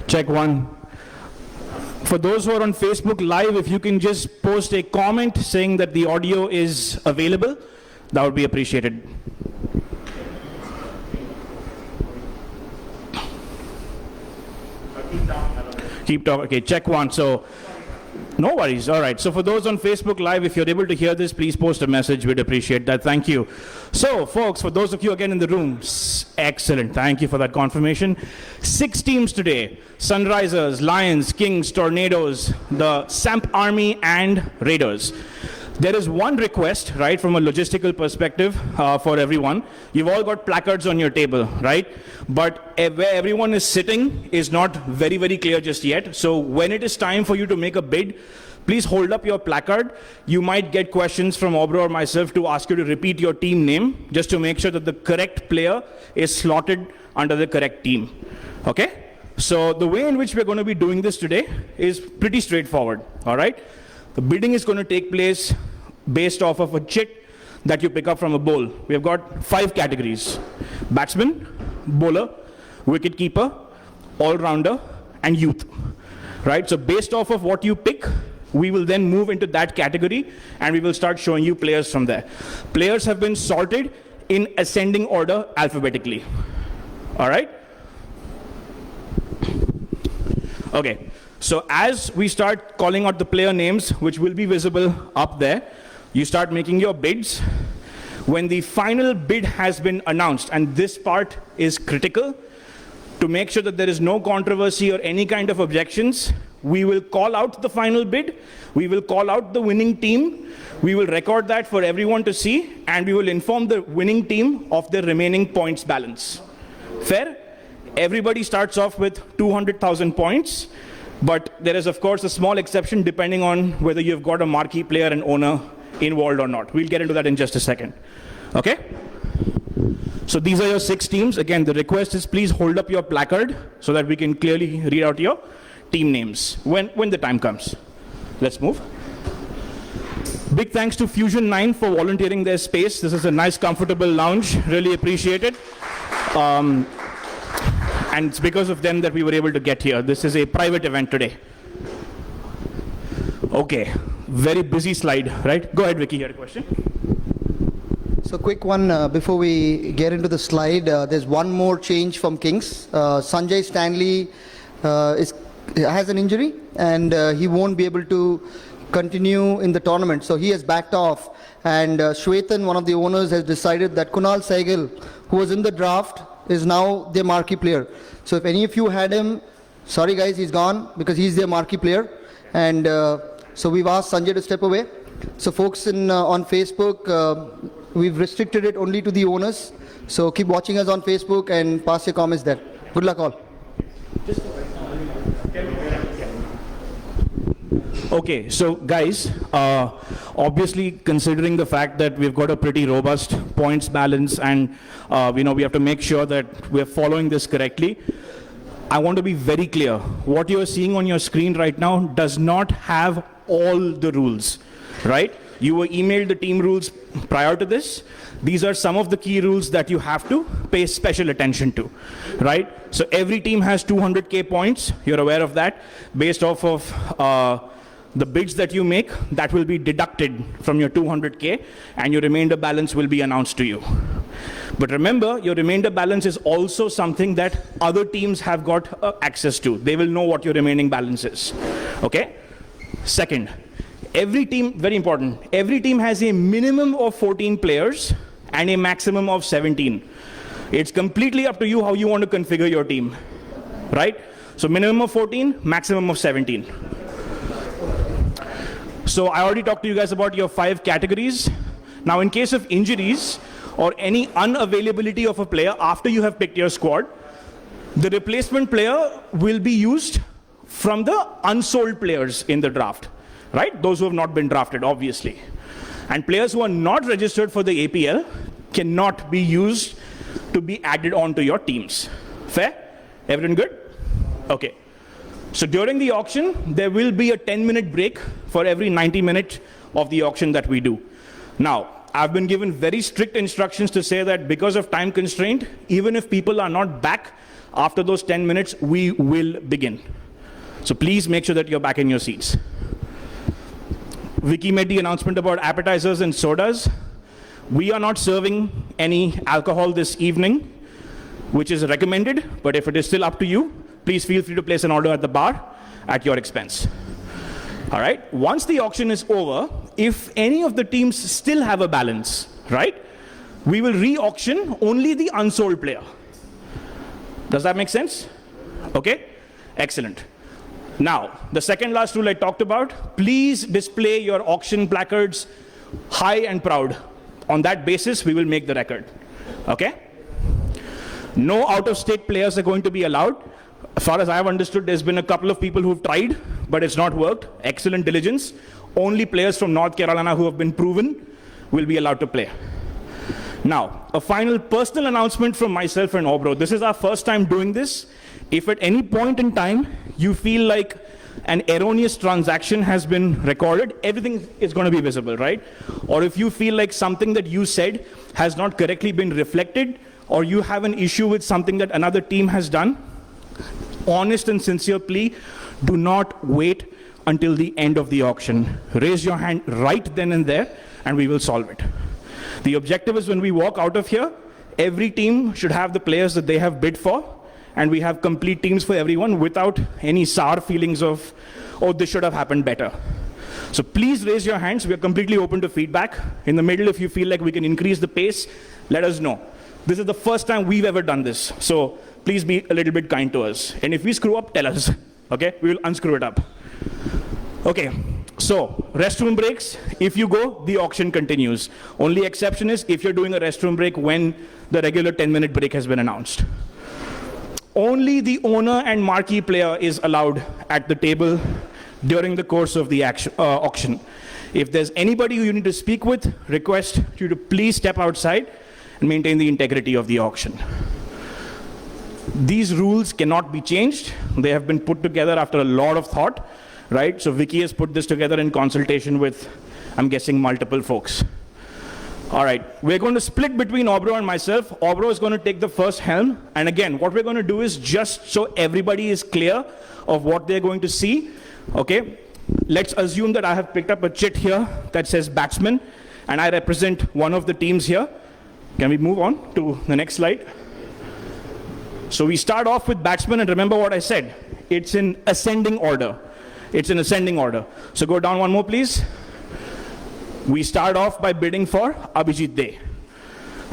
Check one. For those who are on Facebook Live, if you can just post a comment saying that the audio is available, that would be appreciated. Keep talking. Okay, check one. So, no worries. All right. So for those on Facebook Live, if you're able to hear this, please post a message. We'd appreciate that. Thank you. So, folks, for those of you again in the room, excellent. Thank you for that confirmation. 6 teams today: Sunrisers, Lions, Kings, Tornadoes, the Samp Army, and Raiders. There is one request, right, from a logistical perspective for everyone. You've all got placards on your table, right? But where everyone is sitting is not very, very clear just yet. So when it is time for you to make a bid, please hold up your placard. You might get questions from Obro or myself to ask you to repeat your team name, just to make sure that the correct player is slotted under the correct team, okay? So the way in which we're going to be doing this today is pretty straightforward, all right? The bidding is going to take place based off of a chit that you pick up from a bowl. We have got 5 categories: batsman, bowler, wicket keeper, all-rounder, and youth, right? So based off of what you pick, we will then move into that category and we will start showing you players from there. Players have been sorted in ascending order alphabetically, all right? Okay. So as we start calling out the player names, which will be visible up there, you start making your bids. When the final bid has been announced, and this part is critical, to make sure that there is no controversy or any kind of objections, we will call out the final bid, we will call out the winning team, we will record that for everyone to see, and we will inform the winning team of their remaining points balance. Fair? Everybody starts off with 200,000 points. But there is, of course, a small exception depending on whether you've got a marquee player and owner involved or not. We'll get into that in just a second. Okay? So these are your 6 teams. Again, the request is please hold up your placard so that we can clearly read out your team names when the time comes. Let's move. Big thanks to Fusion 9 for volunteering their space. This is a nice, comfortable lounge. Really appreciate it. And it's because of them that we were able to get here. This is a private event today. Okay, very busy slide, right? Go ahead, Vicky, you had a question? So quick one, before we get into the slide, there's one more change from Kings. Sanjay Stanley has an injury and he won't be able to continue in the tournament. So he has backed off. And Shwetan, one of the owners, has decided that Kunal Sehgal, who was in the draft, is now their marquee player. So if any of you had him, sorry guys, he's gone because he's their marquee player. And so we've asked Sanjay to step away. So folks on Facebook, we've restricted it only to the owners. So keep watching us on Facebook and pass your comments there. Good luck all. Okay, so guys, obviously considering the fact that we've got a pretty robust points balance and we have to make sure that we're following this correctly, I want to be very clear. What you're seeing on your screen right now does not have all the rules, right? You were emailed the team rules prior to this. These are some of the key rules that you have to pay special attention to, right? So every team has 200K points. You're aware of that. Based off of the bids that you make, that will be deducted from your 200K and your remainder balance will be announced to you. But remember, your remainder balance is also something that other teams have got access to. They will know what your remaining balance is, okay? Second, every team, very important, every team has a minimum of 14 players and a maximum of 17. It's completely up to you how you want to configure your team, right? So minimum of 14, maximum of 17. So I already talked to you guys about your 5 categories. Now in case of injuries or any unavailability of a player after you have picked your squad, the replacement player will be used from the unsold players in the draft, right? Those who have not been drafted, obviously. And players who are not registered for the APL cannot be used to be added on to your teams. Fair? Everyone good? Okay. So during the auction, there will be a 10-minute break for every 90 minutes of the auction that we do. Now, I've been given very strict instructions to say that because of time constraint, even if people are not back After those 10 minutes, we will begin. So please make sure that you're back in your seats. Vicky made the announcement about appetizers and sodas. We are not serving any alcohol this evening, which is recommended, but if it is still up to you, please feel free to place an order at the bar at your expense. All right, once the auction is over, if any of the teams still have a balance, right, we will re-auction only the unsold player. Does that make sense? Okay, excellent. Now, the second last rule I talked about, please display your auction placards high and proud. On that basis, we will make the record. Okay? No out-of-state players are going to be allowed. As far as I have understood, there's been a couple of people who've tried, but it's not worked. Excellent diligence. Only players from North Carolina who have been proven will be allowed to play. Now, a final personal announcement from myself and Obro. This is our first time doing this. If at any point in time you feel like an erroneous transaction has been recorded, everything is going to be visible, right? Or if you feel like something that you said has not correctly been reflected, or you have an issue with something that another team has done, honest and sincere plea, do not wait until the end of the auction. Raise your hand right then and there, and we will solve it. The objective is when we walk out of here, every team should have the players that they have bid for, and we have complete teams for everyone without any sour feelings of, oh, this should have happened better. So please raise your hands. We are completely open to feedback. In the middle, if you feel like we can increase the pace, let us know. This is the first time we've ever done this. So please be a little bit kind to us. And if we screw up, tell us. Okay? We will unscrew it up. Okay. So, restroom breaks. If you go, the auction continues. Only exception is if you're doing a restroom break when the regular 10-minute break has been announced. Only the owner and marquee player is allowed at the table during the course of the auction. If there's anybody who you need to speak with, request you to please step outside and maintain the integrity of the auction. These rules cannot be changed. They have been put together after a lot of thought, right? So Vicky has put this together in consultation with, I'm guessing, multiple folks. All right, we're going to split between Obro and myself. Obro is going to take the first helm. And again, what we're going to do is just so everybody is clear of what they're going to see. Okay, let's assume that I have picked up a chit here that says batsman, and I represent one of the teams here. Can we move on to the next slide? So we start off with batsman, and remember what I said. It's in ascending order. It's in ascending order. So go down one more, please. We start off by bidding for Abhijit Dey,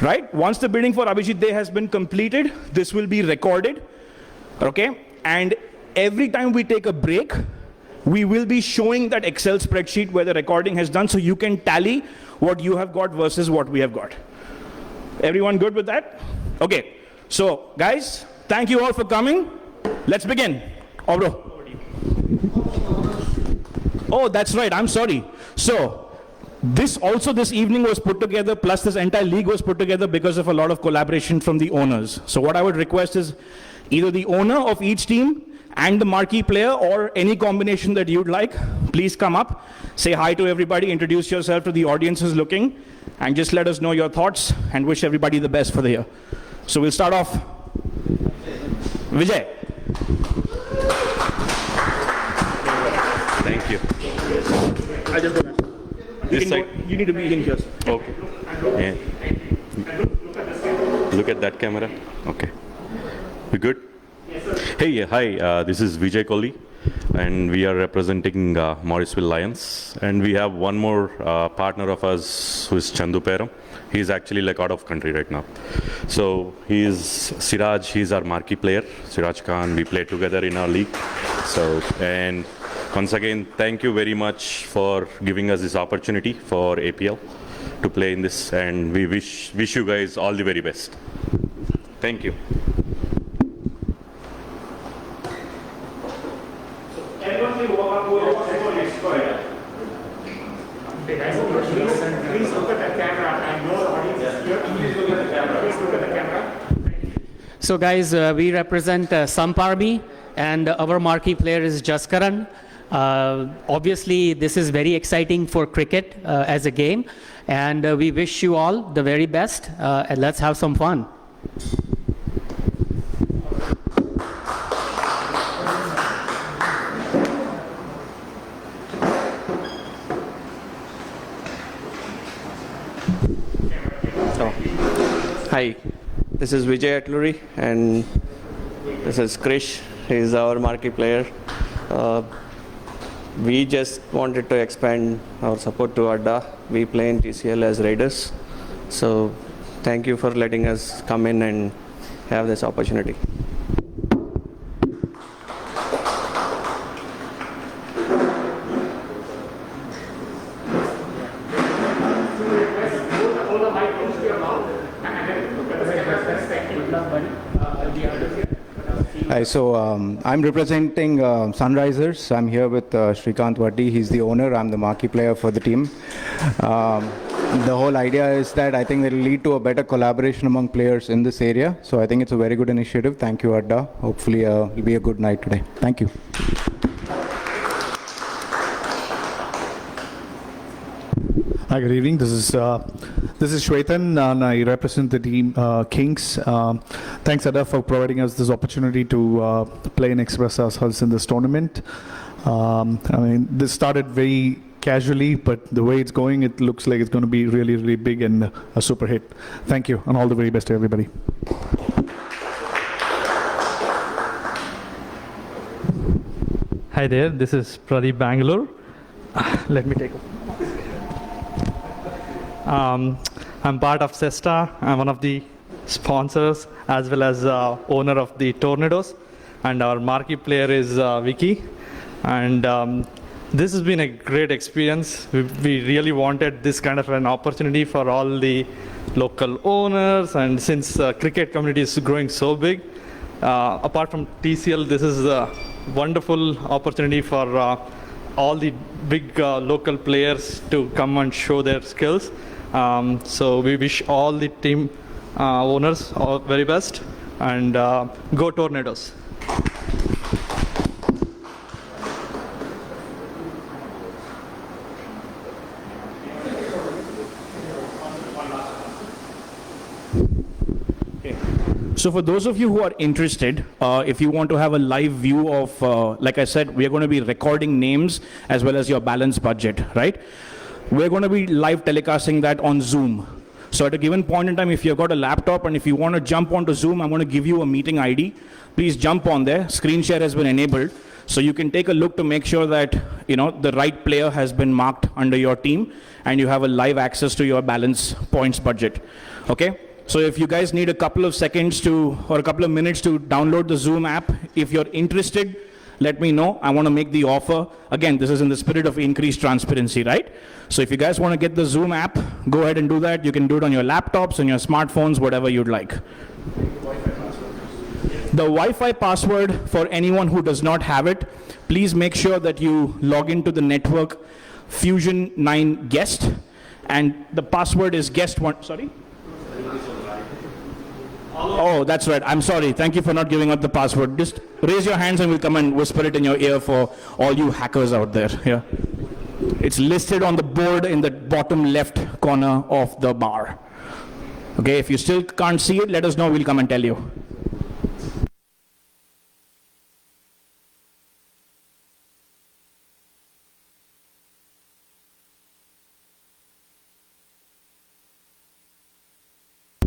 right? Once the bidding for Abhijit Dey has been completed, this will be recorded, okay? And every time we take a break, we will be showing that Excel spreadsheet where the recording has done, so you can tally what you have got versus what we have got. Everyone good with that? Okay, so guys, thank you all for coming. Let's begin. Obro. Oh, that's right, I'm sorry. So, this evening was put together, plus this entire league was put together because of a lot of collaboration from the owners. So what I would request is either the owner of each team and the marquee player, or any combination that you'd like, please come up, say hi to everybody, introduce yourself to the audience who's looking, and just let us know your thoughts and wish everybody the best for the year. So we'll start off. Vijay. Thank you. I just don't know. You need to be in here. Okay. Yeah. Look at that camera. Okay. We good? Yes, sir. Hey, hi. This is Vijay Kohli, and we are representing Morrisville Lions. And we have one more partner of us who is Chandu Peram. He's actually like out of country right now. So he's Siraj. He's our marquee player. Siraj Khan. We play together in our league. So and. Once again, thank you very much for giving us this opportunity for APL to play in this, and we wish you guys all the very best. Thank you. Everyone will walk up to please look at the camera. I know the audience is here. Please look at the camera. Please look at the camera. So guys, we represent Samparmi, and our marquee player is Jaskaran. Obviously, this is very exciting for cricket as a game, and we wish you all the very best, and let's have some fun. Hi, this is Vijay Atluri, and this is Krish. He's our marquee player. We just wanted to expand our support to Adda. We play in TCL as Raiders. So thank you for letting us come in and have this opportunity. Hi, so I'm representing Sunrisers. I'm here with Srikanth Vaddi. He's the owner. I'm the marquee player for the team. The whole idea is that I think it will lead to a better collaboration among players in this area. So I think it's a very good initiative. Thank you, Adda. Hopefully it'll be a good night today. Thank you. Hi, good evening. This is Shwetan, and I represent the team Kings. Thanks, Adda, for providing us this opportunity to play and express ourselves in this tournament. I mean, this started very casually, but the way it's going, it looks like it's going to be really, really big and a super hit. Thank you, and all the very best to everybody. Hi there, this is Pradeep Bangalore. Let me take a I'm part of Cesta. I'm one of the sponsors as well as owner of the Tornadoes, and our marquee player is Vicky. And this has been a great experience. We really wanted this kind of an opportunity for all the local owners, and since cricket community is growing so big, apart from TCL, this is a wonderful opportunity for all the big local players to come and show their skills. So we wish all the team owners all very best, and go Tornadoes. So for those of you who are interested, if you want to have a live view of, like I said, we are going to be recording names as well as your balance budget, right? We're going to be live telecasting that on Zoom. So at a given point in time, if you've got a laptop and if you want to jump onto Zoom, I'm going to give you a meeting ID. Please jump on there. Screen share has been enabled. So you can take a look to make sure that, you know, the right player has been marked under your team and you have a live access to your balance points budget. Okay? So if you guys need a couple of seconds to, or a couple of minutes to download the Zoom app, if you're interested, let me know. I want to make the offer. Again, this is in the spirit of increased transparency, right? So if you guys want to get the Zoom app, go ahead and do that. You can do it on your laptops, on your smartphones, whatever you'd like. The Wi-Fi password, for anyone who does not have it, please make sure that you log into the network Fusion 9 guest, and the password is guest1, sorry? Oh, that's right. I'm sorry. Thank you for not giving out the password. Just raise your hands and we'll come and whisper it in your ear for all you hackers out there. Yeah. It's listed on the board in the bottom left corner of the bar. Okay, if you still can't see it, let us know. We'll come and tell you.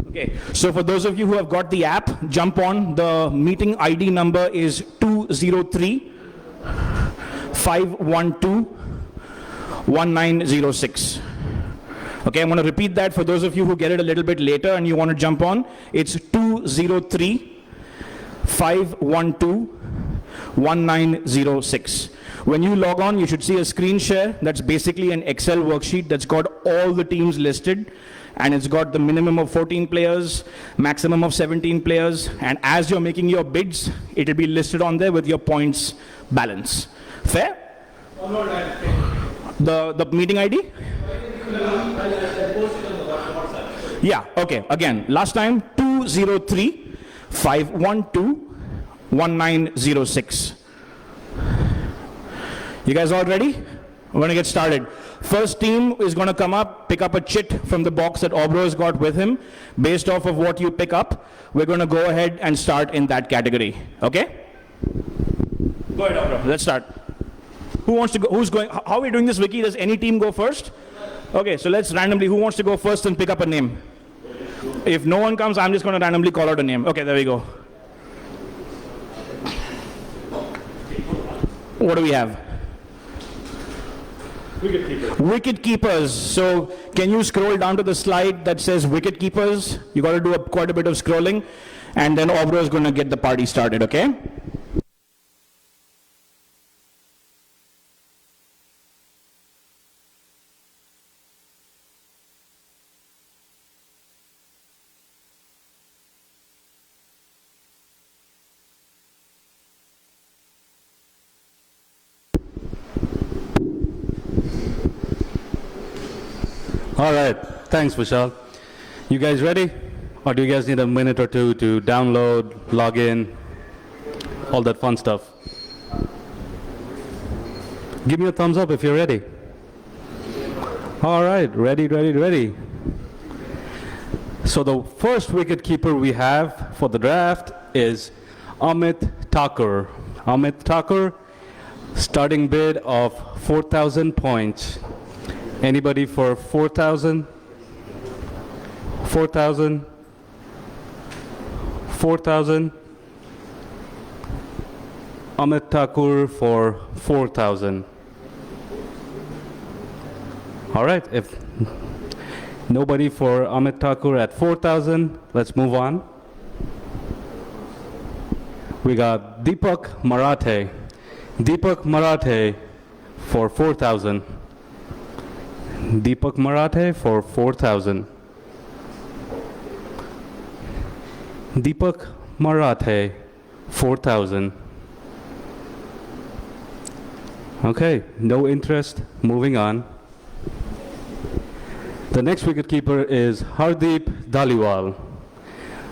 Okay, so for those of you who have got the app, jump on. The meeting ID number is 203-512-1906. Okay, I'm going to repeat that for those of you who get it a little bit later and you want to jump on. It's 203-512-1906. When you log on, you should see a screen share. That's basically an Excel worksheet that's got all the teams listed. And it's got the minimum of 14 players, maximum of 17 players, and as you're making your bids, it'll be listed on there with your points balance. Fair? The meeting ID? Yeah, okay, again, last time, 203-512-1906. You guys all ready? We're going to get started. First team is going to come up, pick up a chit from the box that Obro's got with him. Based off of what you pick up, we're going to go ahead and start in that category. Okay? Go ahead, Obro. Let's start. Who wants to go? Who's going? How are we doing this, Vicky? Does any team go first? Okay, so let's randomly, who wants to go first and pick up a name? If no one comes, I'm just going to randomly call out a name. Okay, there we go. What do we have? Wicket keepers. Wicket keepers. So can you scroll down to the slide that says wicket keepers? You got to do quite a bit of scrolling, and then Obro is going to get the party started, okay? All right, thanks, Vishal. You guys ready? Or do you guys need a minute or two to download, log in, all that fun stuff? Give me a thumbs up if you're ready. All right, ready. So the first wicket keeper we have for the draft is Amit Thakur. Amit Thakur, starting bid of 4,000 points. Anybody for 4,000? 4,000? 4,000? Amit Thakur for 4,000. All right, if nobody for Amit Thakur at 4,000, let's move on. We got Deepak Marathe. Deepak Marathe for 4,000. Deepak Marathe for 4,000. Deepak Marathe, 4,000. Okay, no interest, moving on. The next wicketkeeper is Hardeep Dhaliwal.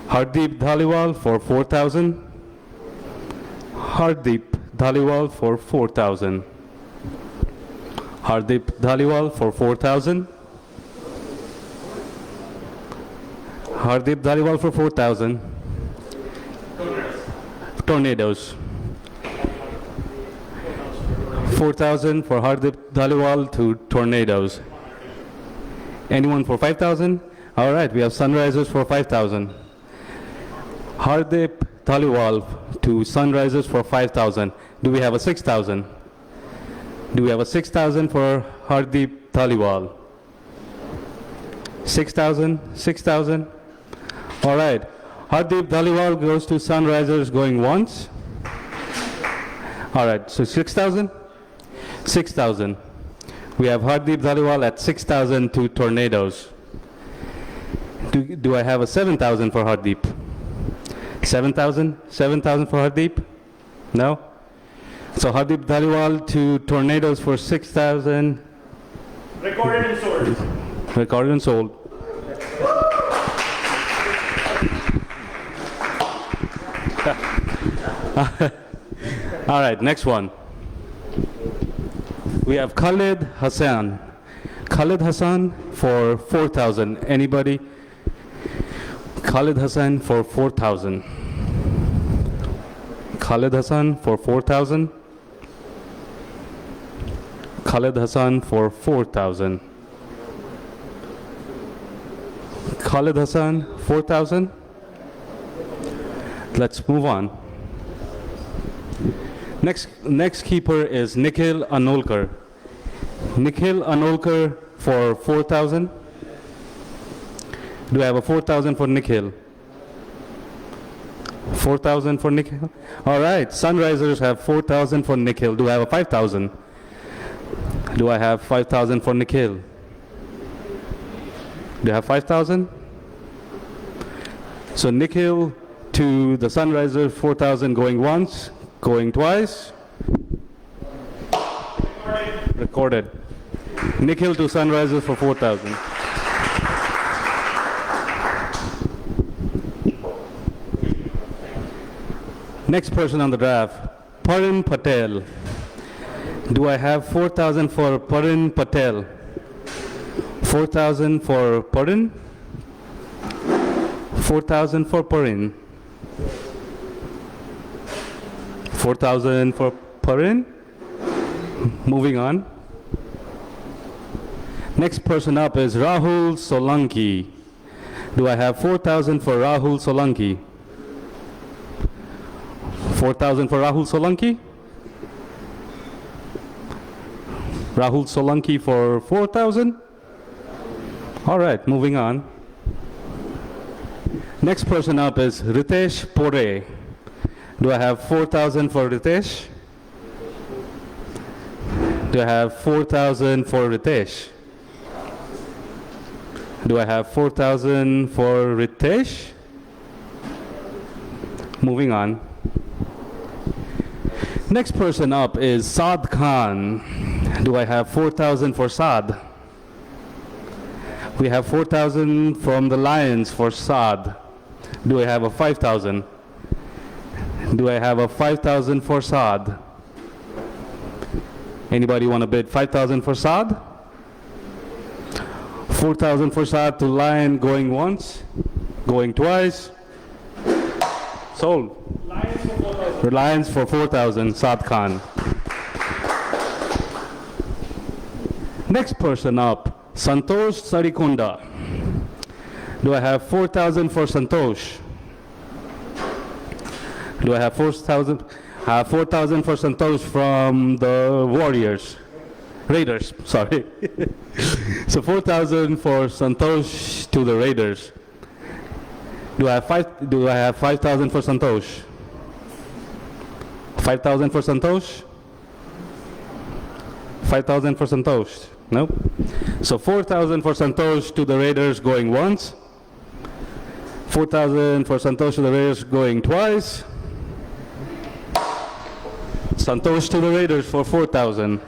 Hardeep Dhaliwal for 4,000. Hardeep Dhaliwal for 4,000. Hardeep Dhaliwal for 4,000. Hardeep Dhaliwal for 4,000. Tornadoes. 4,000 for Hardeep Dhaliwal to Tornadoes. Anyone for 5,000? All right, we have Sunrisers for 5,000. Hardeep Dhaliwal to Sunrisers for 5,000. Do we have a 6,000? Do we have a 6,000 for Hardeep Dhaliwal? 6,000? 6,000? All right. Hardeep Dhaliwal goes to Sunrisers going once. All right, so 6,000? 6,000. We have Hardeep Dhaliwal at 6,000 to Tornadoes. Do I have a 7,000 for Hardeep? 7,000? 7,000 for Hardeep? No? So Hardeep Dhaliwal to Tornadoes for 6,000. Recorded and sold. Recorded and sold. All right, next one. We have Khalid Hassan. Khalid Hassan for 4,000. Anybody? Khalid Hassan for 4,000. Khalid Hassan for 4,000. Khalid Hassan for 4,000. Khalid Hassan, 4,000. Let's move on. Next keeper is Nikhil Anolkar. Nikhil Anolkar for 4,000. Do I have a 4,000 for Nikhil? 4,000 for Nikhil? All right, Sunrisers have 4,000 for Nikhil. Do I have a 5,000? Do I have 5,000 for Nikhil? Do you have 5,000? So Nikhil to the Sunrisers, 4,000 going once, going twice. Recorded. Nikhil to Sunrisers for 4,000. Next person on the draft, Parin Patel. Do I have 4,000 for Parin Patel? 4,000 for Parin? 4,000 for Parin. 4,000 for Parin. Moving on. Next person up is Rahul Solanki. Do I have 4,000 for Rahul Solanki? 4,000 for Rahul Solanki? Rahul Solanki for 4,000? All right, moving on. Next person up is Ritesh Pore. Do I have 4,000 for Ritesh? Do I have 4,000 for Ritesh? Do I have 4,000 for Ritesh? Moving on. Next person up is Saad Khan. Do I have 4,000 for Saad? We have 4,000 from the Lions for Saad. Do I have a 5,000? Do I have a 5,000 for Saad? Anybody want to bid 5,000 for Saad? 4,000 for Saad to Lion, going once, going twice. Sold. Lions for 4,000, Saad Khan. Next person up, Santosh Sarikunda. Do I have 4,000 for Santosh? Do I have 4,000? 4,000 for Santosh from the Warriors. Raiders, sorry. So 4,000 for Santosh to the Raiders. Do I have 5,000 for Santosh? 5,000 for Santosh? 5,000 for Santosh? No? So 4,000 for Santosh to the Raiders going once. 4,000 for Santosh to the Raiders going twice. Santosh to the Raiders for 4,000.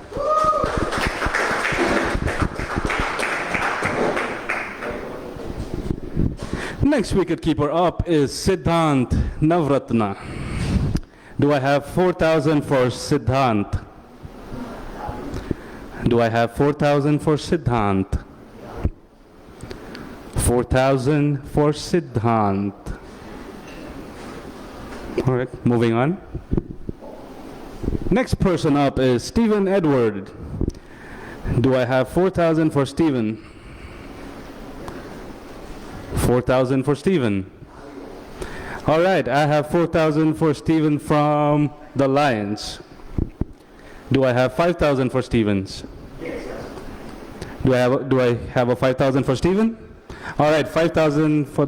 Next wicketkeeper up is Siddhant Navratna. Do I have 4,000 for Siddhant? Do I have 4,000 for Siddhant? 4,000 for Siddhant. All right, moving on. Next person up is Stephen Edward. Do I have 4,000 for Stephen? 4,000 for Stephen. All right, I have 4,000 for Stephen from the Lions. Do I have 5,000 for Stevens? Do I have a 5,000 for Stephen? All right, 5,000 for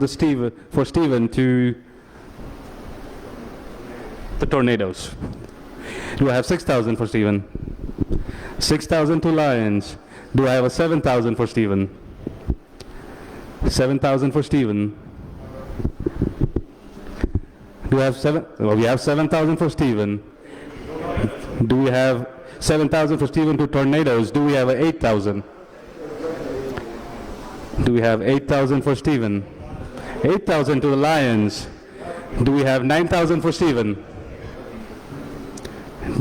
Stephen to the Tornadoes. Do I have 6,000 for Stephen? 6,000 to Lions. Do I have a 7,000 for Stephen? 7,000 for Stephen. Do we have we have 7,000 for Stephen. Do we have 7,000 for Stephen to Tornadoes? Do we have 8,000? Do we have 8,000 for Stephen? 8,000 to the Lions. Do we have 9,000 for Stephen?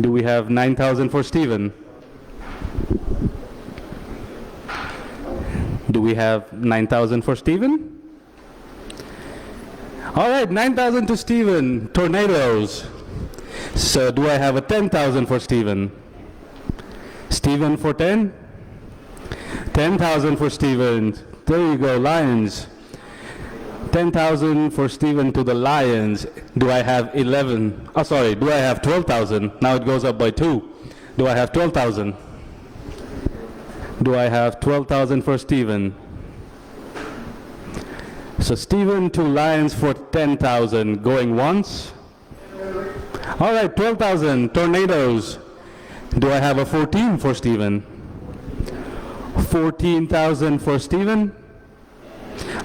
Do we have 9,000 for Stephen? Do we have 9,000 for Stephen? All right, 9,000 to Stephen, Tornadoes. So do I have a 10,000 for Stephen? Stephen for 10? 10,000 for Stephen. There you go, Lions. 10,000 for Stephen to the Lions. Do I have 11? Oh, sorry, do I have 12,000? Now it goes up by 2. Do I have 12,000? Do I have 12,000 for Stephen? So Stephen to Lions for 10,000, going once. All right, 12,000, Tornadoes. Do I have a 14 for Stephen? 14,000 for Stephen.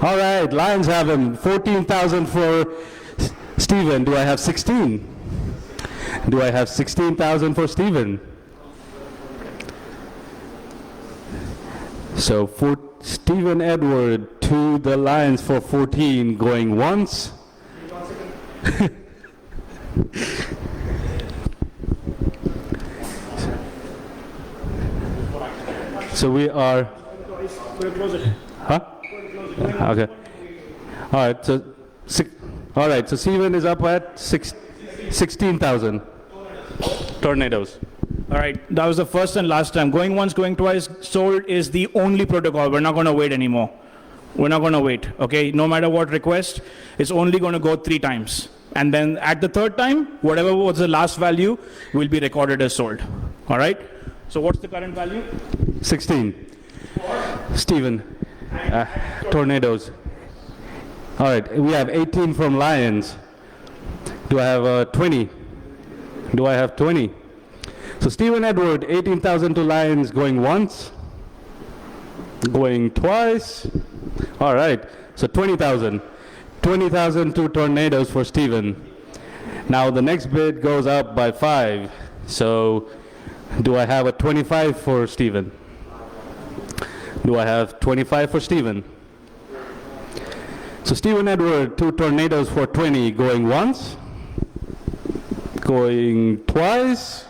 All right, Lions have him. 14,000 for Stephen. Do I have 16? Do I have 16,000 for Stephen? So for Stephen Edward to the Lions for 14, going once. So we are. Huh? Okay. All right. So, all right. So Stephen is up at 16,000 Tornadoes. All right, that was the first and last time. Going once, going twice, sold is the only protocol. We're not going to wait anymore. We're not going to wait, okay? No matter what request, it's only going to go 3 times. And then at the 3rd time, whatever was the last value will be recorded as sold. All right? So what's the current value? 16. Stephen, tornadoes. All right, we have 18 from Lions. Do I have 20? Do I have 20? So Stephen Edward, 18,000 to Lions, going once, going twice. All right, so 20,000. 20,000 to Tornadoes for Stephen. Now the next bid goes up by 5. So do I have a 25 for Stephen? Do I have 25 for Stephen? So Stephen Edward, 2 Tornadoes for 20, going once, going twice.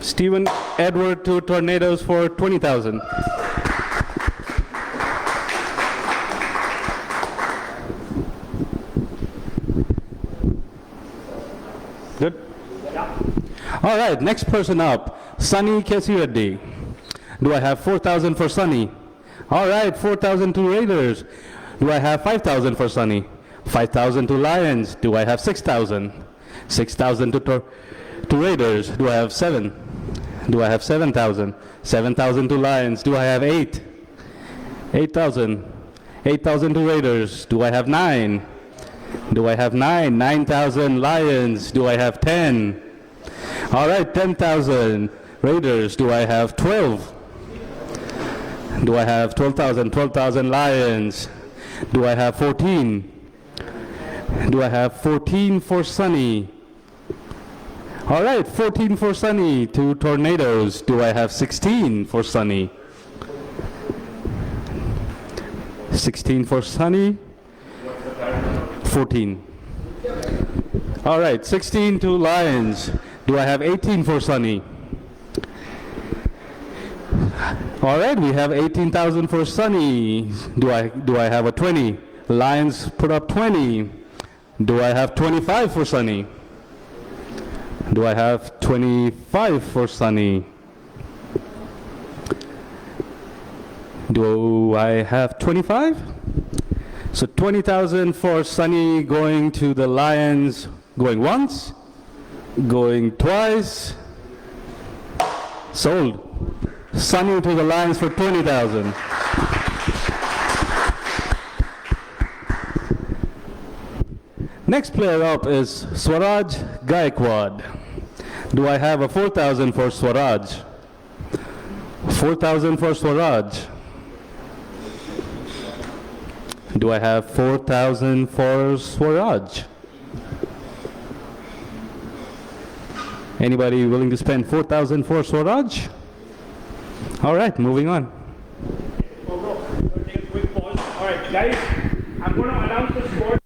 Stephen Edward, 2 Tornadoes for 20,000. Good? All right, next person up, Sunny Kesireddy. Do I have 4,000 for Sunny? All right, 4,000 to Raiders. Do I have 5,000 for Sunny? 5,000 to Lions. Do I have 6,000? 6,000 to Raiders. Do I have 7? Do I have 7,000? 7,000 to Lions. Do I have 8? 8,000. 8,000 to Raiders. Do I have 9? Do I have 9? 9,000 Lions. Do I have 10? All right, 10,000 Raiders. Do I have 12? Do I have 12,000? 12,000 Lions. Do I have 14? Do I have 14 for Sunny? All right, 14 for Sunny to Tornadoes. Do I have 16 for Sunny? 16 for Sunny. 14. All right, 16 to Lions. Do I have 18 for Sunny? All right, we have 18,000 for Sunny. Do I have a 20? Lions put up 20. Do I have 25 for Sunny? Do I have 25 for Sunny? Do I have 25? So 20,000 for Sunny going to the Lions, going once, going twice. Sold. Sunny to the Lions for 20,000. Next player up is Swaraj Gaikwad. Do I have a 4,000 for Swaraj? 4,000 for Swaraj. Do I have 4,000 for Swaraj? Anybody willing to spend 4,000 for Swaraj? All right, moving on. Take a quick pause. All right, guys, I'm going to announce the score.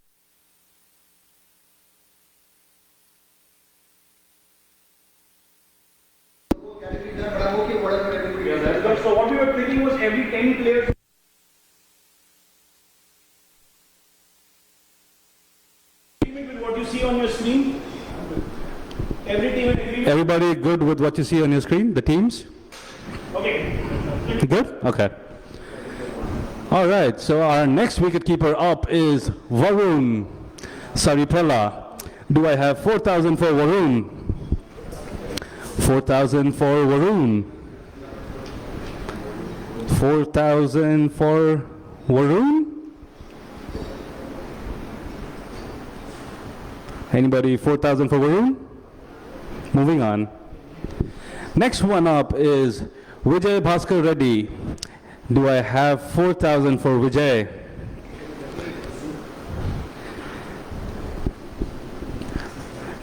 So what we were thinking was every 10 players. With what you see on your screen. Every team in agreement. Everybody good with what you see on your screen, the teams? Okay. Good? Okay. All right, so our next wicketkeeper up is Varun Saripella. Do I have 4,000 for Varun? 4,000 for Varun. 4,000 for Varun? Anybody 4,000 for Varun? Moving on. Next one up is Vijay Bhaskar Reddy. Do I have 4,000 for Vijay?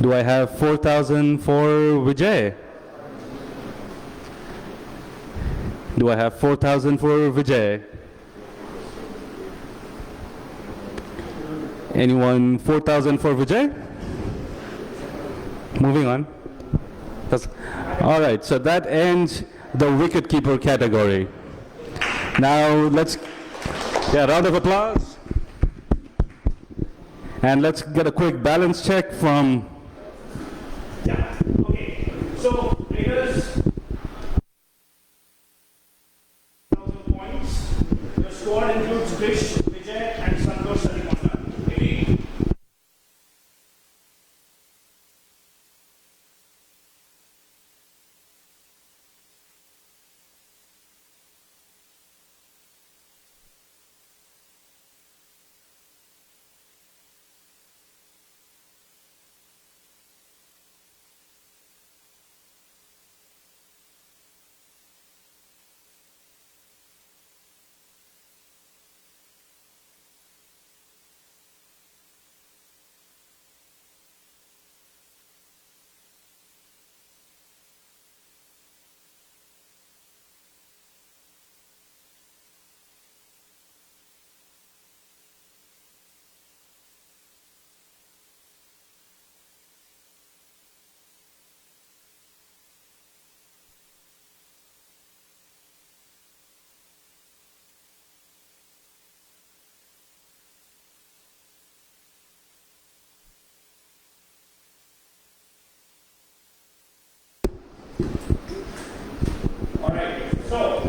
Do I have 4,000 for Vijay? Do I have 4,000 for Vijay? Anyone 4,000 for Vijay? Moving on. All right, so that ends the wicketkeeper category. Now let's get a round of applause. And let's get a quick balance check from... Yeah, okay. Raiders, 1,000 points. Your squad includes Krish, Vijay, and Santosh Sarikonda. Ready? So,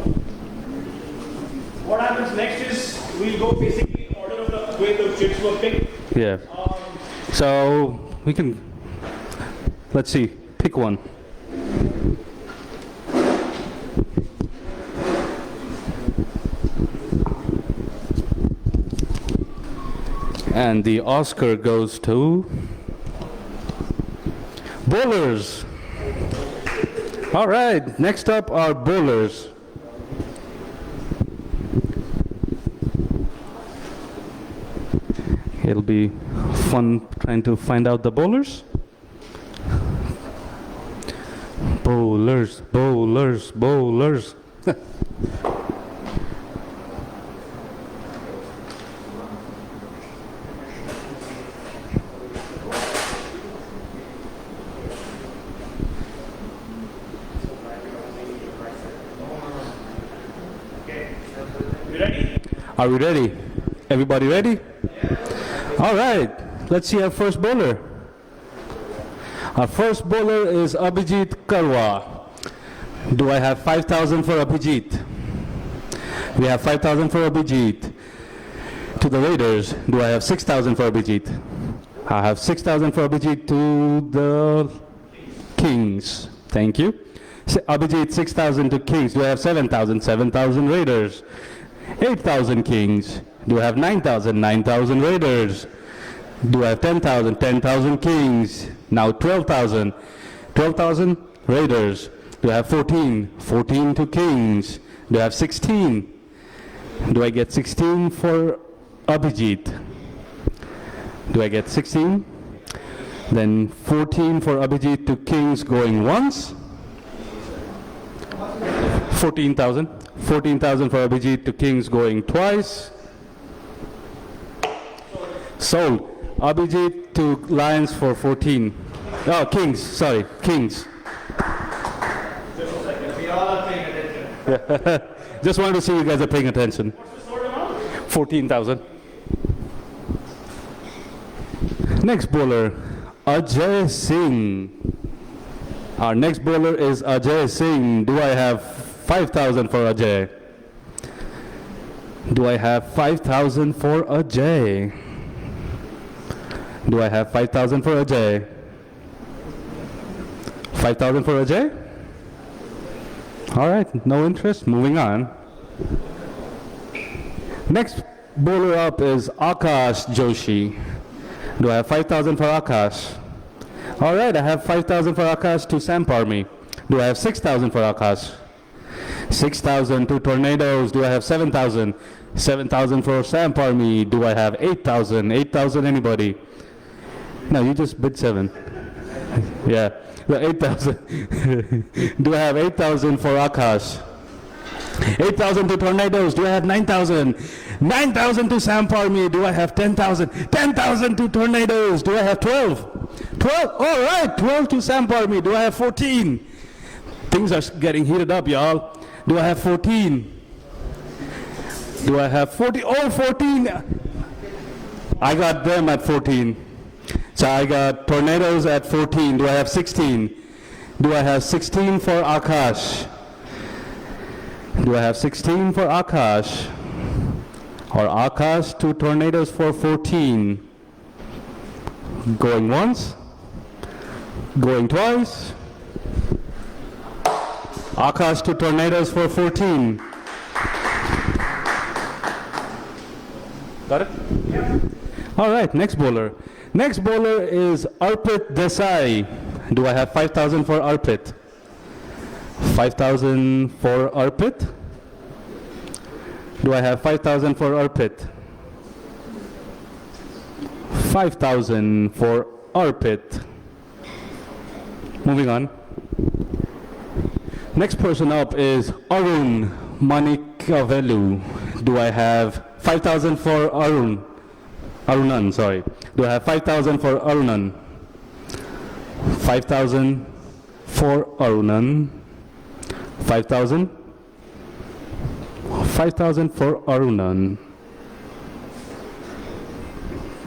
what happens next is we'll go basically in order of the way the chips were picked. Yeah. So we can, let's see, pick one. And the Oscar goes to bowlers. All right, next up are bowlers. It'll be fun trying to find out the bowlers. Bowlers, bowlers, bowlers. You ready? Are we ready? Everybody ready? All right, let's see our first bowler. Our first bowler is Abhijit Karwa. Do I have 5,000 for Abhijit? We have 5,000 for Abhijit. To the Raiders, do I have 6,000 for Abhijit? I have 6,000 for Abhijit to the Kings. Thank you. Abhijit, 6,000 to Kings. Do I have 7,000? 7,000 Raiders. 8,000 Kings. Do I have 9,000? 9,000 Raiders. Do I have 10,000? 10,000 Kings. Now 12,000. 12,000 Raiders. Do I have 14? 14 to Kings. Do I have 16? Do I get 16 for Abhijit? Do I get 16? Then 14 for Abhijit to Kings going once. 14,000. 14,000 for Abhijit to Kings going twice. Sold. Abhijit to Lions for 14. Oh, Kings, sorry, Kings. We all are paying attention. Just wanted to see you guys are paying attention. What's the sold amount? 14,000. Next bowler, Ajay Singh. Our next bowler is Ajay Singh. Do I have 5,000 for Ajay? Do I have 5,000 for Ajay? Do I have 5,000 for Ajay? 5,000 for Ajay? All right, no interest, moving on. Next bowler up is Akash Joshi. Do I have 5,000 for Akash? All right, I have 5,000 for Akash to Sam Parmi. Do I have 6,000 for Akash? 6,000 to Tornadoes. Do I have 7,000? 7,000 for Sam Parmi. Do I have 8,000? 8,000 anybody? No, you just bid 7. Yeah, the 8,000. Do I have 8,000 for Akash? 8,000 to Tornadoes. Do I have 9,000? 9,000 to Sam Parmi. Do I have 10,000? 10,000 to Tornadoes. Do I have 12? 12? All right, 12 to Sam Parmi. Do I have 14? Things are getting heated up, y'all. Do I have 14? Do I have 40? Oh, 14. I got them at 14. So I got Tornadoes at 14. Do I have 16? Do I have 16 for Akash? Do I have 16 for Akash? Or Akash to Tornadoes for 14? Going once? Going twice? Akash to Tornadoes for 14. Got it? All right, next bowler. Next bowler is Arpit Desai. Do I have 5,000 for Arpit? 5,000 for Arpit? Do I have 5,000 for Arpit? 5,000 for Arpit. Moving on. Next person up is Arun Manikavelu. Do I have 5,000 for Arun? Arunan, sorry. Do I have 5,000 for Arunan? 5,000 for Arunan. 5,000? 5,000 for Arunan.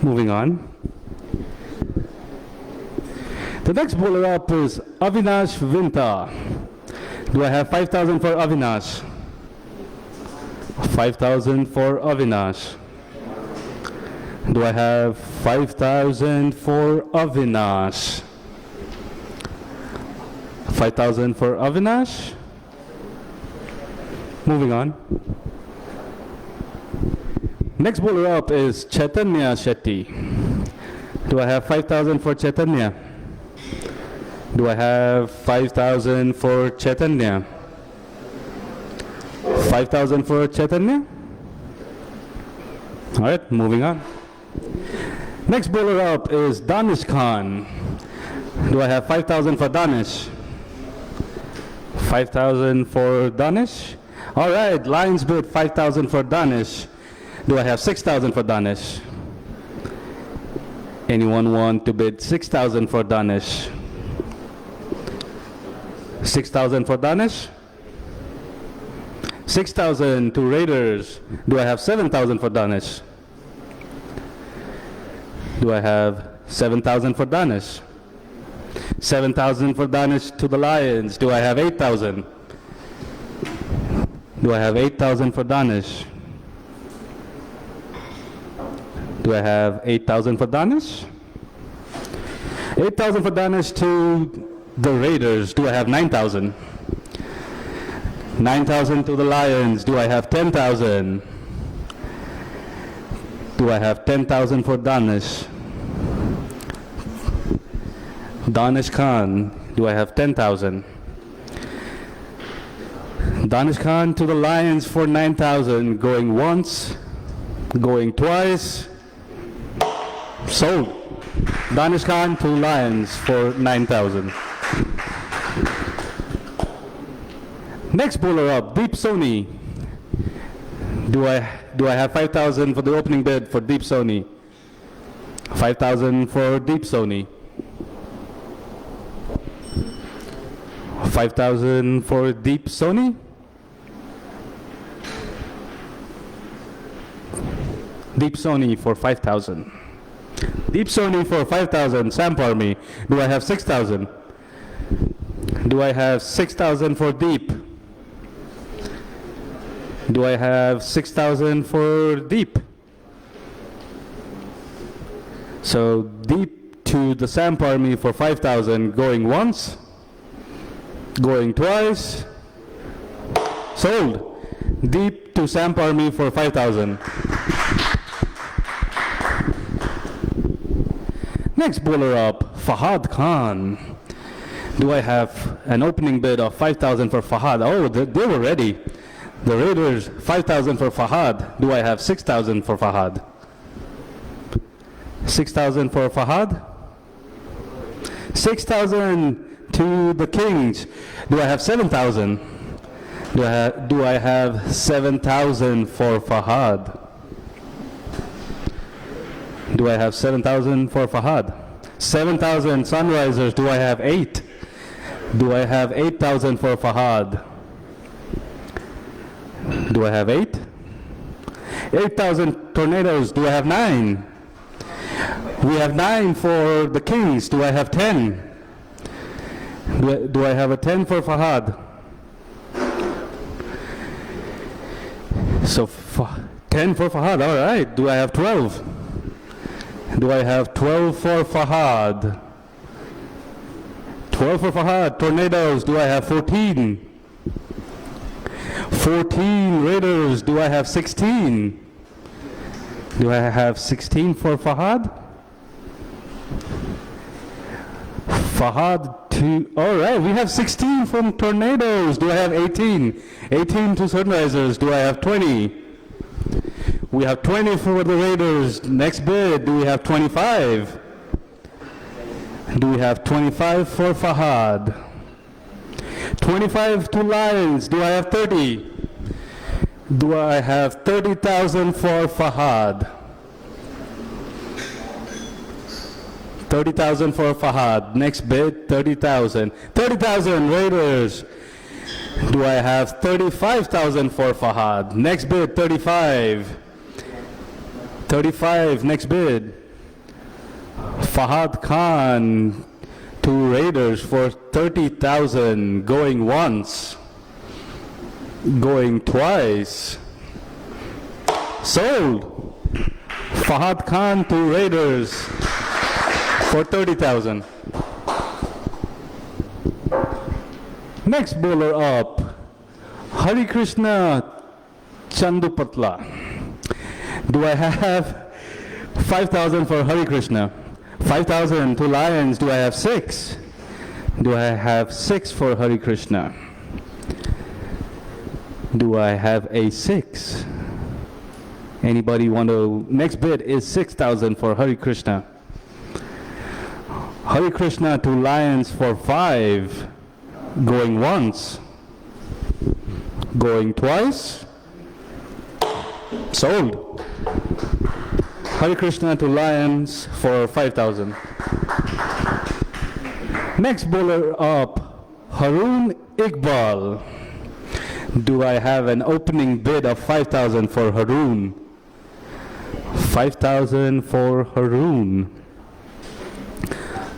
Moving on. The next bowler up is Avinash Vinta. Do I have 5,000 for Avinash? 5,000 for Avinash. Do I have 5,000 for Avinash? 5,000 for Avinash. Moving on. Next bowler up is Chaitanya Shetty. Do I have 5,000 for Chaitanya? Do I have 5,000 for Chaitanya? 5,000 for Chaitanya? All right, moving on. Next bowler up is Danish Khan. Do I have 5,000 for Danish? 5,000 for Danish? All right, Lions bid 5,000 for Danish. Do I have 6,000 for Danish? Anyone want to bid 6,000 for Danish? 6,000 for Danish? 6,000 to Raiders. Do I have 7,000 for Danish? Do I have 7,000 for Danish? 7,000 for Danish to the Lions. Do I have 8,000? Do I have 8,000 for Danish? Do I have 8,000 for Danish? 8,000 for Danish to the Raiders. Do I have 9,000? 9,000 to the Lions. Do I have 10,000? Do I have 10,000 for Danish? Danish Khan. Do I have 10,000? Danish Khan to the Lions for 9,000. Going once. Going twice. Sold. Danish Khan to Lions for 9,000. Next bowler up, Deep Sony. Do I have 5,000 for the opening bid for Deep Sony? 5,000 for Deep Sony. 5,000 for Deep Sony. Deep Sony for 5,000. Deep Sony for 5,000. Sam Parmi. Do I have 6,000? Do I have 6,000 for Deep? Do I have 6,000 for Deep? So Deep to the Sam Parmi for 5,000. Going once. Going twice. Sold. Deep to Sam Parmi for 5,000. Next bowler up, Fahad Khan. Do I have an opening bid of 5,000 for Fahad? Oh, they were ready. The Raiders, 5,000 for Fahad. Do I have 6,000 for Fahad? 6,000 for Fahad? 6,000 to the Kings. Do I have 7,000? Do I have 7,000 for Fahad? Do I have 7,000 for Fahad? 7,000 Sunrisers. Do I have 8? Do I have 8,000 for Fahad? Do I have 8? 8,000 Tornadoes. Do I have 9? We have 9 for the Kings. Do I have 10? Do I have a 10 for Fahad? So 10 for Fahad, all right. Do I have 12? Do I have 12 for Fahad? 12 for Fahad. Tornadoes, do I have 14? 14 Raiders, do I have 16? Do I have 16 for Fahad? Fahad, 2. All right, we have 16 from Tornadoes. Do I have 18? 18 to Sunrisers. Do I have 20? We have 20 for the Raiders. Next bid, do we have 25? Do we have 25 for Fahad? 25 to Lions. Do I have 30? Do I have 30,000 for Fahad? 30,000 for Fahad. Next bid, 30,000. 30,000 Raiders. Do I have 35,000 for Fahad? Next bid, 35. 35, next bid. Fahad Khan to Raiders for 30,000. Going once. Going twice. Sold. Fahad Khan to Raiders for 30,000. Next bowler up, Hari Krishna Chandupatla. Do I have 5,000 for Hari Krishna? 5,000 to Lions. Do I have 6? Do I have 6 for Hari Krishna? Do I have a 6? Anybody want to? Next bid is 6,000 for Hari Krishna. Hari Krishna to Lions for 5. Going once. Going twice. Sold. Hari Krishna to Lions for 5,000. Next bowler up, Haroon Iqbal. Do I have an opening bid of 5,000 for Haroon? 5,000 for Haroon.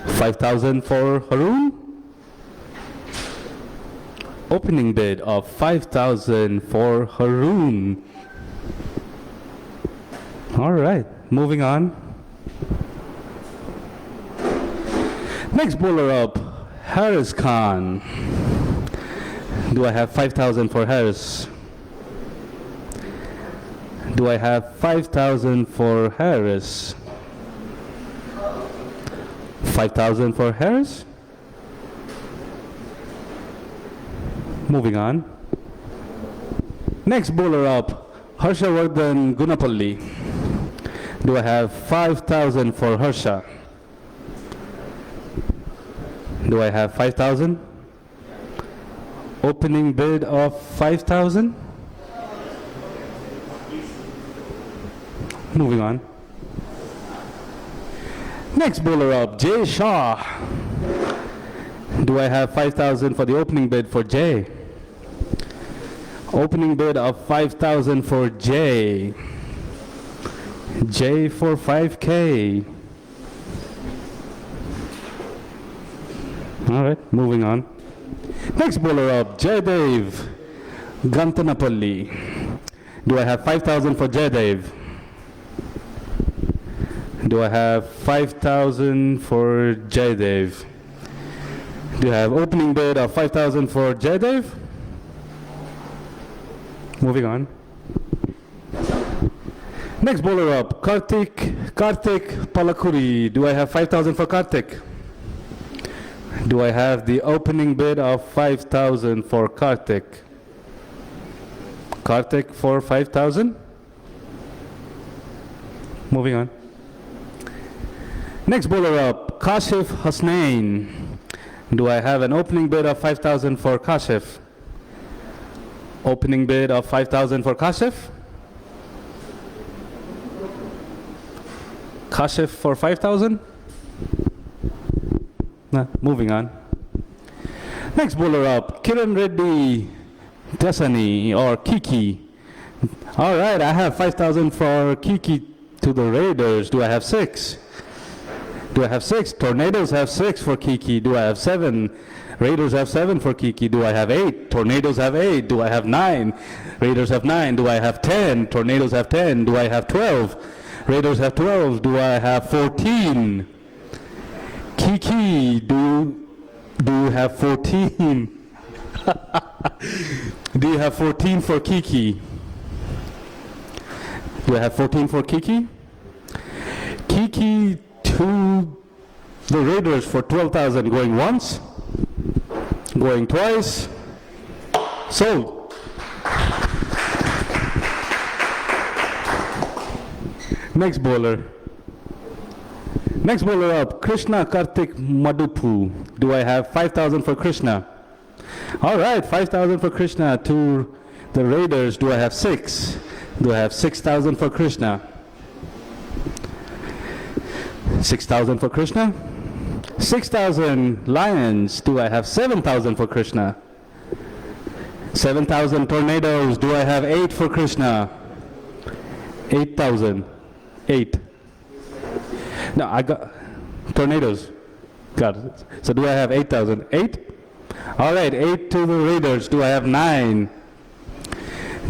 5,000 for Haroon. Opening bid of 5,000 for Haroon. All right, moving on. Next bowler up, Harris Khan. Do I have 5,000 for Harris? Do I have 5,000 for Harris? 5,000 for Harris? Moving on. Next bowler up, Harshavardhan Gunapalli. Do I have 5,000 for Harsha? Do I have 5,000? Opening bid of 5,000? Moving on. Next bowler up, Jay Shah. Do I have 5,000 for the opening bid for Jay? Opening bid of 5,000 for Jay. Jay for 5K. All right, moving on. Next bowler up, Jaydev Gantanapalli. Do I have 5,000 for Jaydev? Do I have 5,000 for Jaydev? Do I have opening bid of 5,000 for Jaydev? Moving on. Next bowler up, Karthik Palakuri. Do I have 5,000 for Karthik? Do I have the opening bid of 5,000 for Karthik? Karthik for 5,000? Moving on. Next bowler up, Kashif Hasnain. Do I have an opening bid of 5,000 for Kashif? Opening bid of 5,000 for Kashif? Kashif for 5,000? Moving on. Next bowler up, Kiran Reddy Dasani or Kiki. All right, I have 5,000 for Kiki to the Raiders. Do I have 6? Do I have 6? Tornadoes have 6 for Kiki. Do I have 7? Raiders have 7 for Kiki. Do I have 8? Tornadoes have 8. Do I have 9? Raiders have 9. Do I have 10? Tornadoes have 10. Do I have 12? Raiders have 12. Do I have 14? Kiki, do you have 14? Do you have 14 for Kiki? Do I have 14 for Kiki? Kiki to the Raiders for 12,000, going once, going twice, sold. Next bowler. Next bowler up, Krishna Karthik Madupu. Do I have 5,000 for Krishna? All right, 5,000 for Krishna to the Raiders. Do I have 6? Do I have 6,000 for Krishna? 6,000 for Krishna? 6,000 Lions. Do I have 7,000 for Krishna? 7,000 Tornadoes. Do I have 8 for Krishna? 8,000. 8. No, I got Tornadoes. Got it. So do I have 8,000? 8? All right, 8 to the Raiders. Do I have 9?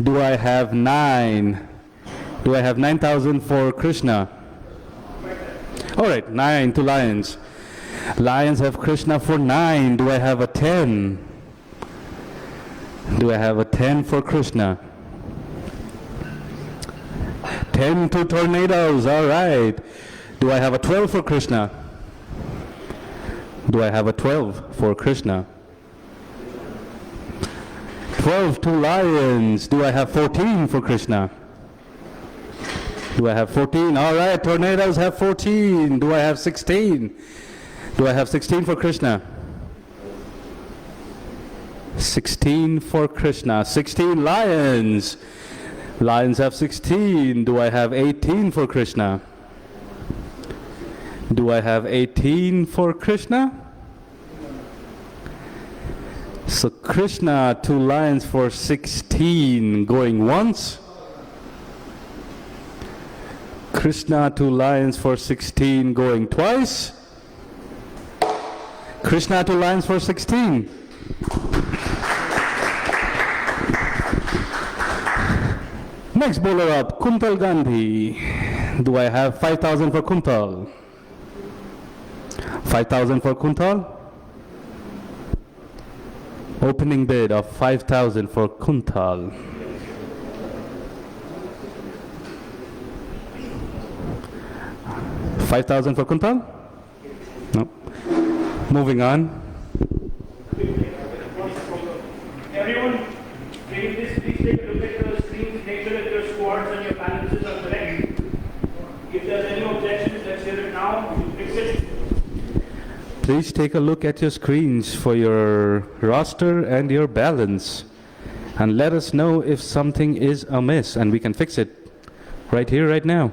Do I have 9? Do I have 9,000 for Krishna? All right, 9 to Lions. Lions have Krishna for 9. Do I have a 10? Do I have a 10 for Krishna? 10 to Tornadoes. All right. Do I have a 12 for Krishna? Do I have a 12 for Krishna? 12 to Lions. Do I have 14 for Krishna? Do I have 14? All right, Tornadoes have 14. Do I have 16? Do I have 16 for Krishna? 16 for Krishna. 16 Lions. Lions have 16. Do I have 18 for Krishna? Do I have 18 for Krishna? So Krishna to Lions for 16, going once. Krishna to Lions for 16, going twice. Krishna to Lions for 16. Next bowler up, Kuntal Gandhi. Do I have 5,000 for Kuntal? 5,000 for Kuntal? Opening bid of 5,000 for Kuntal. $5,000 for Kuntal? No. Moving on. Everyone, please take a look at your screens, make sure that your squads and your balances are correct. If there's any objections, let's hear it now. We'll fix it. Please take a look at your screens for your roster and your balance and let us know if something is amiss and we can fix it right here, right now.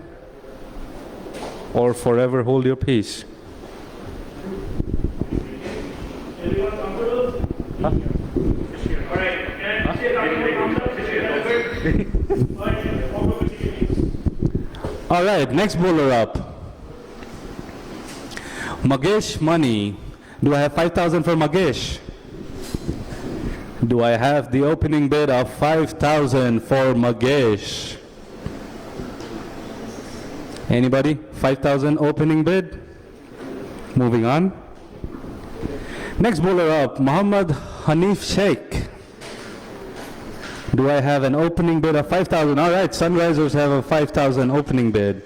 Or forever hold your peace. Everyone comfortable? Huh? All right. Can I say All right, next bowler up. Magesh Money. Do I have 5,000 for Magesh? Do I have the opening bid of 5,000 for Magesh? Anybody? 5,000 opening bid? Moving on. Next bowler up, Muhammad Hanif Sheikh. Do I have an opening bid of 5,000? All right, Sunrisers have a 5,000 opening bid.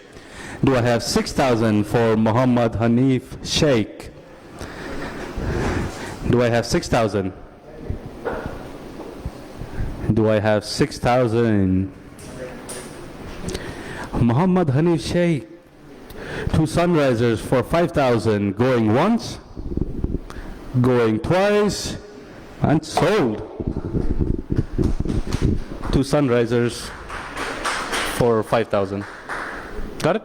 Do I have 6,000 for Muhammad Hanif Sheikh? Do I have 6,000? Do I have 6,000? Muhammad Hanif Sheikh to Sunrisers for 5,000, going once, going twice, and sold to Sunrisers for 5,000. Got it?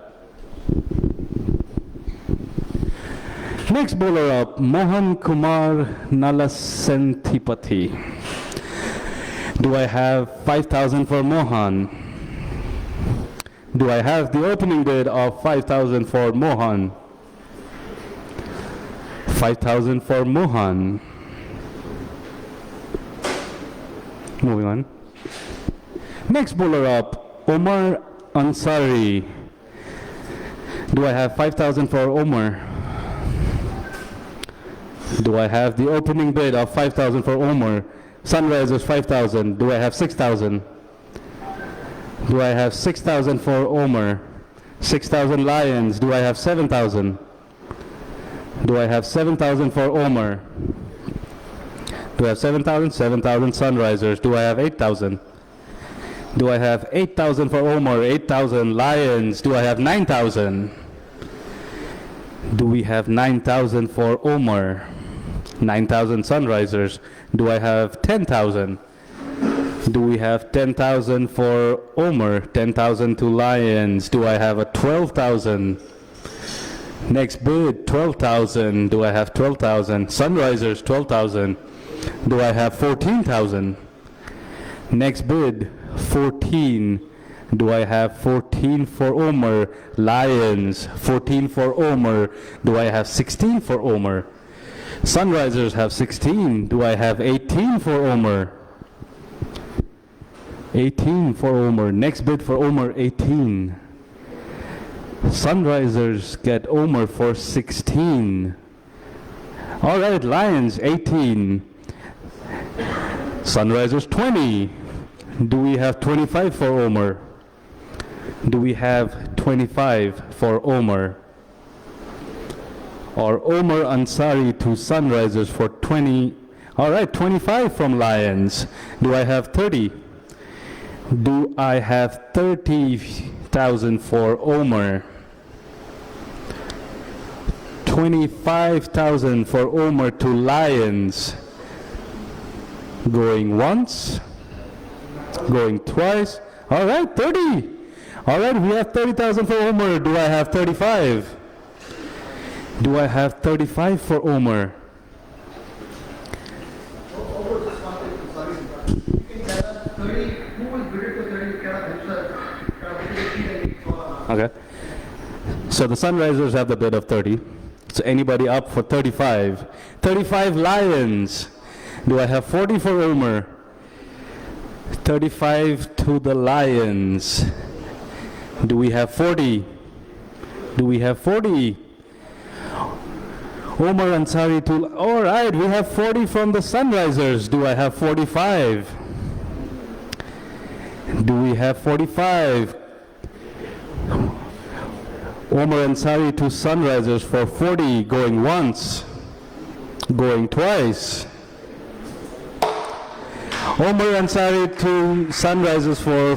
Next bowler up, Mohan Kumar Nalasenthipathi. Do I have 5,000 for Mohan? Do I have the opening bid of 5,000 for Mohan? 5,000 for Mohan. Moving on. Next bowler up, Omar Ansari. Do I have 5,000 for Omar? Do I have the opening bid of 5,000 for Omar? Sunrisers 5,000. Do I have 6,000? Do I have 6,000 for Omar? 6,000 Lions. Do I have 7,000? Do I have 7,000 for Omar? Do I have 7,000? 7,000 Sunrisers. Do I have 8,000? Do I have 8,000 for Omar? 8,000 Lions. Do I have 9,000? Do we have 9,000 for Omar? 9,000 Sunrisers. Do I have 10,000? Do we have 10,000 for Omar? 10,000 to Lions. Do I have a 12,000? Next bid, 12,000. Do I have 12,000? Sunrisers, 12,000. Do I have 14,000? Next bid, 14. Do I have 14 for Omar? Lions, 14 for Omar. Do I have 16 for Omar? Sunrisers have 16. Do I have 18 for Omar? 18 for Omar. Next bid for Omar, 18. Sunrisers get Omar for 16. All right, Lions, 18. Sunrisers, 20. Do we have 25 for Omar? Do we have 25 for Omar? Or Omar Ansari to Sunrisers for 20. All right, 25 from Lions. Do I have 30? Do I have 30,000 for Omar? 25,000 for Omar to Lions. Going once. Going twice. All right, 30. All right, we have 30,000 for Omar. Do I have 35? Do I have 35 for Omar? Okay. So the Sunrisers have the bid of 30. So anybody up for 35? 35 Lions. Do I have 40 for Omar? 35 to the Lions. Do we have 40? Do we have 40? Omar Ansari to... All right, we have 40 from the Sunrisers. Do I have 45? Do we have 45? Omar Ansari to Sunrisers for 40, going once, going twice. Omar Ansari to Sunrisers for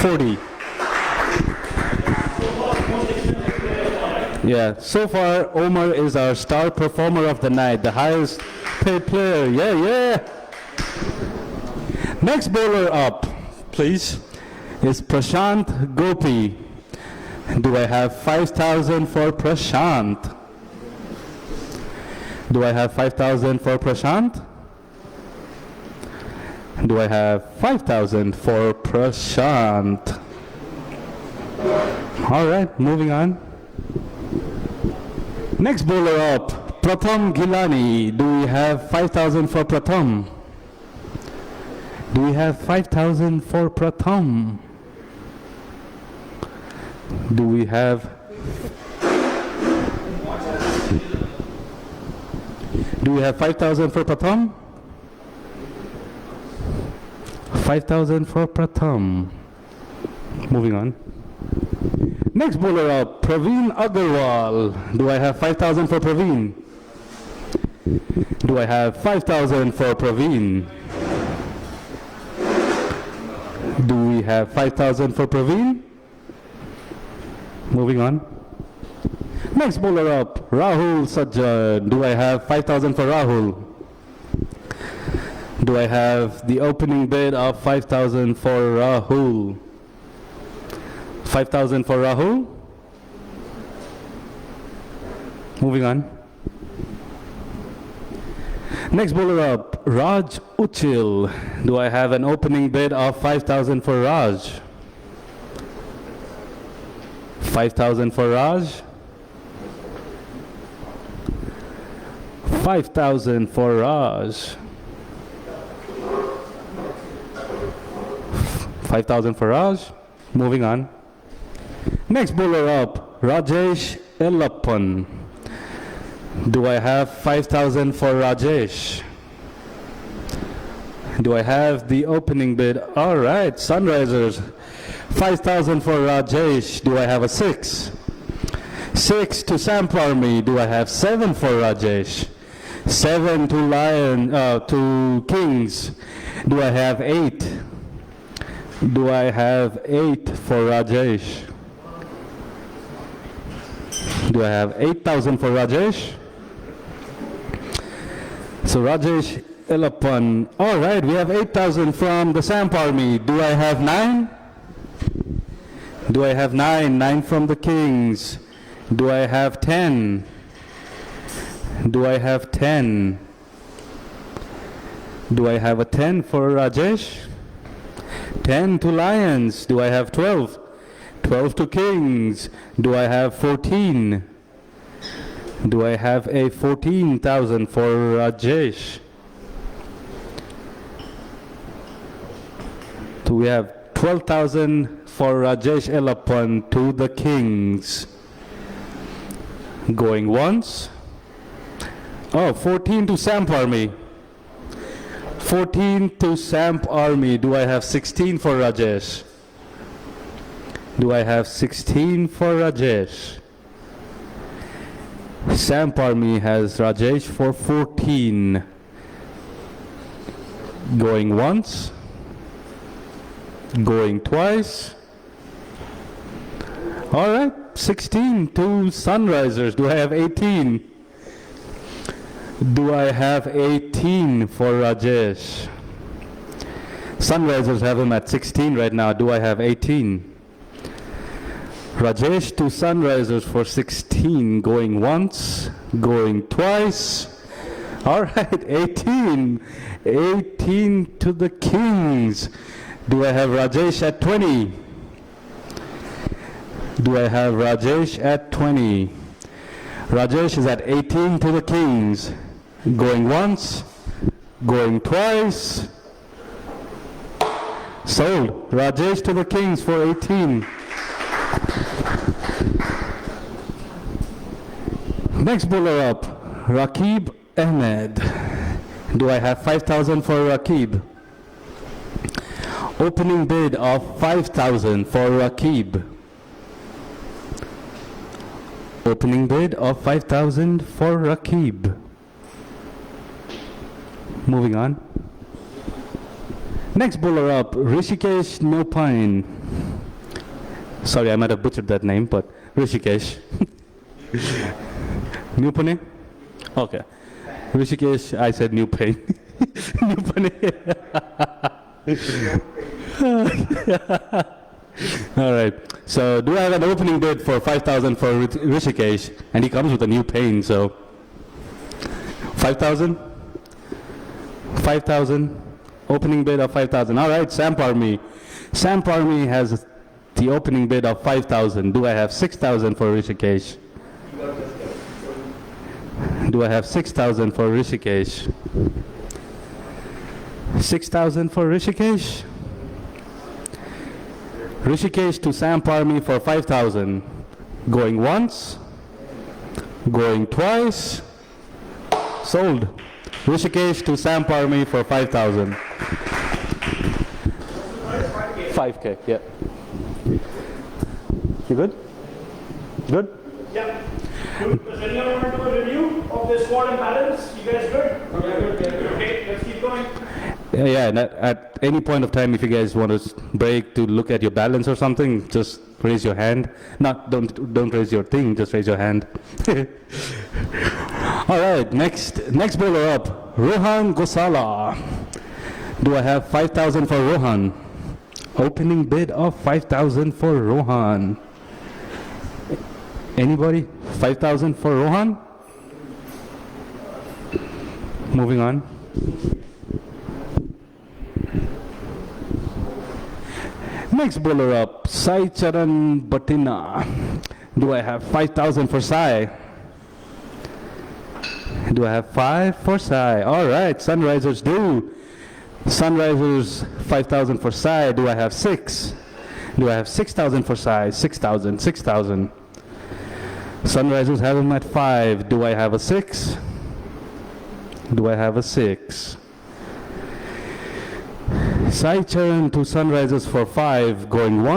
40. Yeah, so far Omar is our star performer of the night, the highest paid player. Yeah. Next bowler up, please, is Prashant Gopi. Do I have 5,000 for Prashant? Do I have 5,000 for Prashant? Do I have 5,000 for Prashant? All right, moving on. Next bowler up, Pratham Gilani. Do we have 5,000 for Pratham? Do we have 5,000 for Pratham? Do we have... Do we have 5,000 for Pratham? 5,000 for Pratham. Moving on. Next bowler up, Praveen Agarwal. Do I have 5,000 for Praveen? Do I have 5,000 for Praveen? Do we have 5,000 for Praveen? Moving on. Next bowler up, Rahul Sajjan. Do I have 5,000 for Rahul? Do I have the opening bid of 5,000 for Rahul? 5,000 for Rahul? Moving on. Next bowler up, Raj Uchil. Do I have an opening bid of 5,000 for Raj? 5,000 for Raj? 5,000 for Raj. 5,000 for Raj. Moving on. Next bowler up, Rajesh Ellappan. Do I have 5,000 for Rajesh? Do I have the opening bid? All right, Sunrisers. 5,000 for Rajesh. Do I have a 6? 6 to Samp Army. Do I have 7 for Rajesh? 7 to Kings. Do I have 8? Do I have 8 for Rajesh? Do I have 8,000 for Rajesh? So Rajesh Ellappan. All right, we have 8,000 from the Samp Army. Do I have 9? Do I have 9? 9 from the Kings. Do I have 10? Do I have 10? Do I have a 10 for Rajesh? 10 to Lions. Do I have 12? 12 to Kings. Do I have 14? Do I have a 14,000 for Rajesh? Do we have 12,000 for Rajesh Ellappan to the Kings? Going once. Oh, 14 to Samp Army. 14 to Samp Army. Do I have 16 for Rajesh? Do I have 16 for Rajesh? Samp Army has Rajesh for 14. Going once. Going twice. All right, 16 to Sunrisers. Do I have 18? Do I have 18 for Rajesh? Sunrisers have him at 16 right now. Do I have 18? Rajesh to Sunrisers for 16. Going once, going twice. All right, 18. 18 to the Kings. Do I have Rajesh at 20? Do I have Rajesh at 20? Rajesh is at 18 to the Kings. Going once, going twice. Sold. Rajesh to the Kings for 18. Next bowler up, Rakib Ahmed. Do I have 5,000 for Rakib? Opening bid of 5,000 for Rakib. Opening bid of 5,000 for Rakib. Moving on. Next bowler up, Rishikesh Nopine. Sorry, I might have butchered that name, but Rishikesh. Nupane? Okay. Rishikesh, I said Nupane. Nupane. All right. So, do I have an opening bid for 5,000 for Rishikesh? And he comes with a new pain, so 5,000? 5,000. Opening bid of 5,000. All right, Samp Army. Samp Army has the opening bid of 5,000. Do I have 6,000 for Rishikesh? Do I have 6,000 for Rishikesh? 6,000 for Rishikesh? Rishikesh to Samp Army for 5,000. Going once, going twice. Sold. Rishikesh to Samp Army for 5,000. 5K, yeah. You good? Good? Yeah. Does anyone want to do a review of the squad and balance? You guys good? Yeah, good. Okay, let's keep going. Yeah, and at any point of time, if you guys want to break to look at your balance or something, just raise your hand. Don't raise your thing, just raise your hand. All right, next bowler up, Rohan Gosala. Do I have 5,000 for Rohan? Opening bid of 5,000 for Rohan. Anybody? 5,000 for Rohan? Moving on. Next bowler up, Sai Charan Batina. Do I have 5,000 for Sai? Do I have 5 for Sai? All right, Sunrisers do. Sunrisers 5,000 for Sai. Do I have 6? Do I have 6,000 for Sai? 6,000, 6,000. Sunrisers have him at 5. Do I have a 6? Do I have a 6? Sai turn to Sunrisers for 5, going 1.